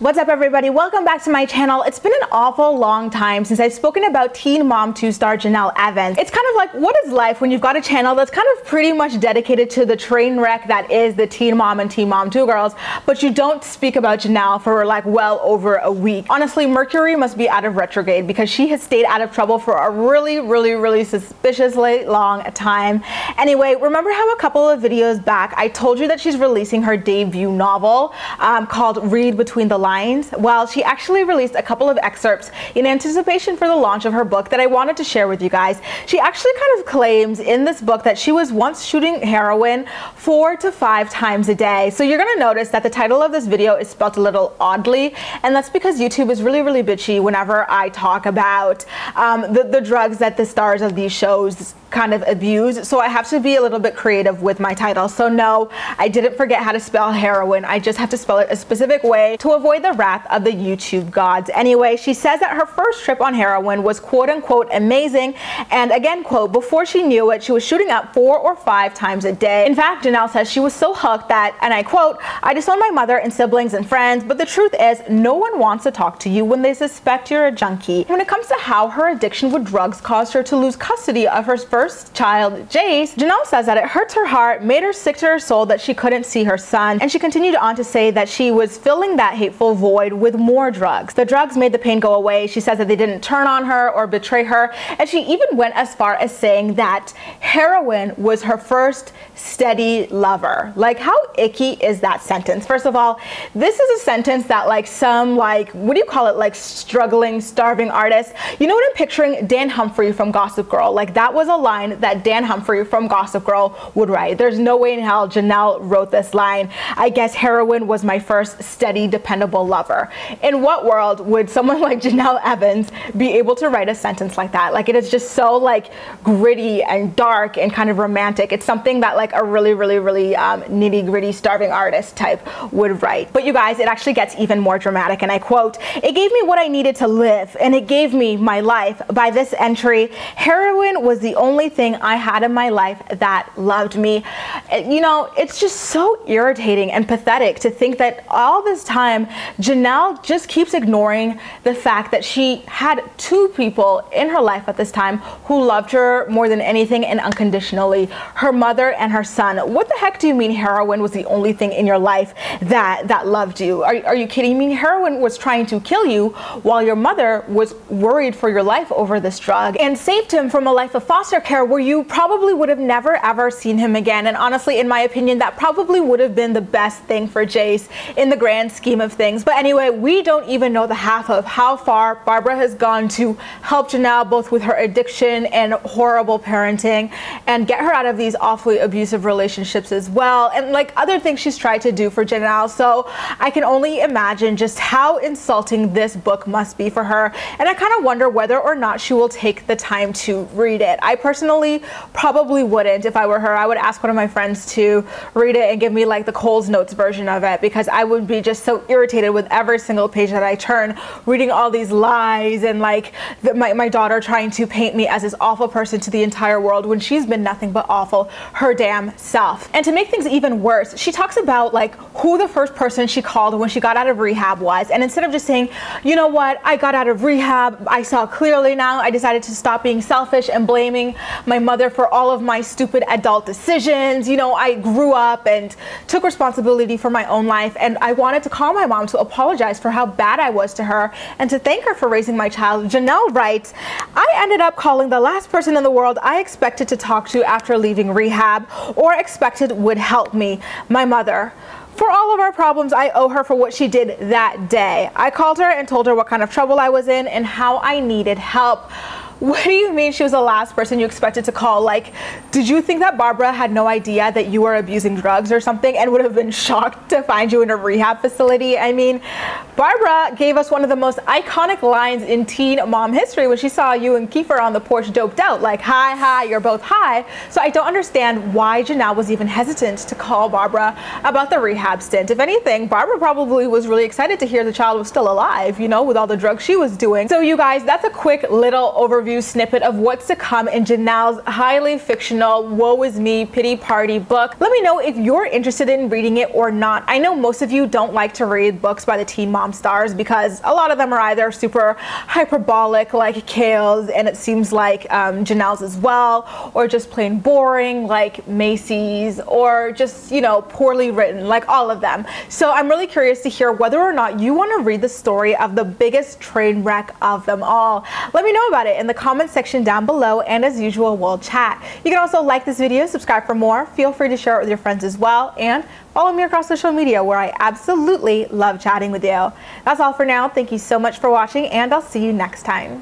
What's up everybody, welcome back to my channel. It's been an awful long time since I've spoken about Teen Mom 2 star Jenelle Evans. It's kind of like, what is life when you've got a channel that's kind of pretty much dedicated to the train wreck that is the Teen Mom and Teen Mom 2 girls, but you don't speak about Jenelle for like well over a week. Honestly, Mercury must be out of retrograde because she has stayed out of trouble for a really suspiciously long time. Anyway, remember how a couple of videos back I told you that she's releasing her debut novel called Read Between the Lines? Well, she actually released a couple of excerpts in anticipation for the launch of her book that I wanted to share with you guys. She actually kind of claims in this book that she was once shooting heroin 4 to 5 times a day. So you're going to notice that the title of this video is spelled a little oddly, and that's because YouTube is really bitchy whenever I talk about the drugs that the stars of these shows kind of abuse. So I have to be a little bit creative with my title. So no, I didn't forget how to spell heroin. I just have to spell it a specific way to avoid the wrath of the YouTube gods. Anyway, she says that her first trip on heroin was quote unquote amazing, and again quote, before she knew it, she was shooting up 4 or 5 times a day. In fact, Jenelle says she was so hooked that, and I quote, I disowned my mother and siblings and friends, but the truth is no one wants to talk to you when they suspect you're a junkie. When it comes to how her addiction with drugs caused her to lose custody of her first child, Jace, Jenelle says that it hurts her heart, made her sick to her soul that she couldn't see her son, and she continued on to say that she was filling that hateful void with more drugs. The drugs made the pain go away. She says that they didn't turn on her or betray her, and she even went as far as saying that heroin was her first steady lover. Like, how icky is that sentence? First of all, this is a sentence that like some like, what do you call it, like struggling, starving artist. You know what I'm picturing? Dan Humphrey from Gossip Girl. Like, that was a line that Dan Humphrey from Gossip Girl would write. There's no way in hell Jenelle wrote this line. I guess heroin was my first steady, dependable lover. In what world would someone like Jenelle Evans be able to write a sentence like that? Like, it is just so like gritty and dark and kind of romantic. It's something that like a really nitty gritty starving artist type would write. But you guys, it actually gets even more dramatic, and I quote, it gave me what I needed to live, and it gave me my life. By this entry, heroin was the only thing I had in my life that loved me. You know, it's just so irritating and pathetic to think that all this time Jenelle just keeps ignoring the fact that she had 2 people in her life at this time who loved her more than anything and unconditionally, her mother and her son. What the heck do you mean heroin was the only thing in your life that loved you? Are you kidding me? Heroin was trying to kill you while your mother was worried for your life over this drug and saved him from a life of foster care where you probably would have never ever seen him again. And honestly, in my opinion, that probably would have been the best thing for Jace in the grand scheme of things. But anyway, we don't even know the half of how far Barbara has gone to help Jenelle both with her addiction and horrible parenting and get her out of these awfully abusive relationships as well, and like other things she's tried to do for Jenelle. So I can only imagine just how insulting this book must be for her, and I kind of wonder whether or not she will take the time to read it. I personally probably wouldn't. If I were her, I would ask one of my friends to read it and give me like the Coles Notes version of it, because I would be just so irritated with every single page that I turn, reading all these lies and like my daughter trying to paint me as this awful person to the entire world when she's been nothing but awful her damn self. And to make things even worse, she talks about like who the first person she called when she got out of rehab was, and instead of just saying, you know what, I got out of rehab, I saw clearly now, I decided to stop being selfish and blaming my mother for all of my stupid adult decisions. You know, I grew up and took responsibility for my own life, and I wanted to call my mom to apologize for how bad I was to her and to thank her for raising my child. Jenelle writes, I ended up calling the last person in the world I expected to talk to after leaving rehab or expected would help me, my mother. For all of our problems, I owe her for what she did that day. I called her and told her what kind of trouble I was in and how I needed help. What do you mean she was the last person you expected to call? Like, did you think that Barbara had no idea that you were abusing drugs or something and would have been shocked to find you in a rehab facility? I mean, Barbara gave us one of the most iconic lines in teen mom history when she saw you and Kiefer on the porch doped out, like, hi, you're both high. So I don't understand why Jenelle was even hesitant to call Barbara about the rehab stint. If anything, Barbara probably was really excited to hear the child was still alive, you know, with all the drugs she was doing. So you guys, that's a quick little overview snippet of what's to come in Jenelle's highly fictional woe is me pity party book. Let me know if you're interested in reading it or not. I know most of you don't like to read books by the Teen Mom mom stars, because a lot of them are either super hyperbolic like Kale's, and it seems like Jenelle's as well, or just plain boring like Macy's, or just, you know, poorly written like all of them. So I'm really curious to hear whether or not you want to read the story of the biggest train wreck of them all. Let me know about it in the comment section down below, and as usual, we'll chat. You can also like this video, subscribe for more, feel free to share it with your friends as well, and follow me across social media where I absolutely love chatting with you. That's all for now. Thank you so much for watching, and I'll see you next time.